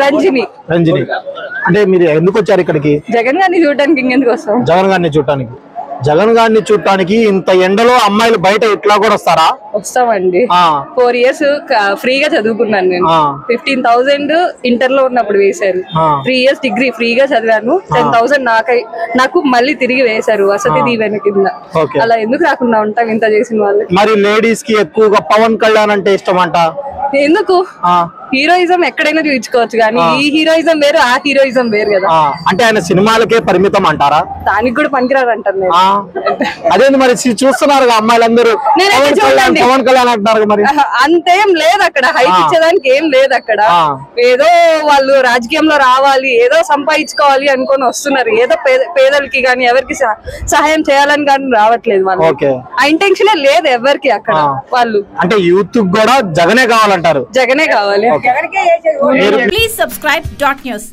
రంజిని. అంటే మీరు ఎందుకు వచ్చారు ఇక్కడికి? జగన్ గారిని చూడడానికి. ఇంకెందుకు వస్తాం? జగన్ గారిని చూడటానికి. జగన్ గారిని చూడటానికి ఇంత ఎండలో అమ్మాయిలు బయట ఇట్లా కూడా వస్తారా? వస్తామండి. 4 years ఫ్రీగా చదువుకున్నాను నేను. 15,000 ఇంటర్ లో ఉన్నప్పుడు వేశారు. 3 years డిగ్రీ ఫ్రీగా చదివాను. 10,000 నాకు మళ్ళీ తిరిగి వేశారు వసతి దీవెన కింద. అలా ఎందుకు రాకుండా ఉంటాం ఇంత చేసిన వాళ్ళు? మరి లేడీస్ కి ఎక్కువగా పవన్ కళ్యాణ్ అంటే ఇష్టం అంట. ఎందుకు? హీరోయిజం ఎక్కడైనా చూపించుకోవచ్చు కానీ ఈ హీరోయిజం వేరు, ఆ హీరోయిజం వేరు కదా. అంటే ఆయన సినిమాలకే పరిమితం అంటారా? దానికి కూడా పనికిరారు అంటారు. అదే మరి చూస్తున్నారు అమ్మాయిలందరూ పవన్ కళ్యాణ్ అంటున్నారు. మరి అంతేం లేదు అక్కడ, హైప్ ఇచ్చేదానికి ఏం లేదు అక్కడ. ఏదో వాళ్ళు రాజకీయంలో రావాలి, ఏదో సంపాదించుకోవాలి అనుకొని వస్తున్నారు. ఏదో పేదలకి గాని ఎవరికి సహాయం చేయాలని కానీ రావట్లేదు వాళ్ళు. ఆ ఇంటెన్షన్ లేదు ఎవరికి అక్కడ. వాళ్ళు అంటే యూత్ కూడా జగనే కావాలంటారు. జగనే కావాలి. Please subscribe .news.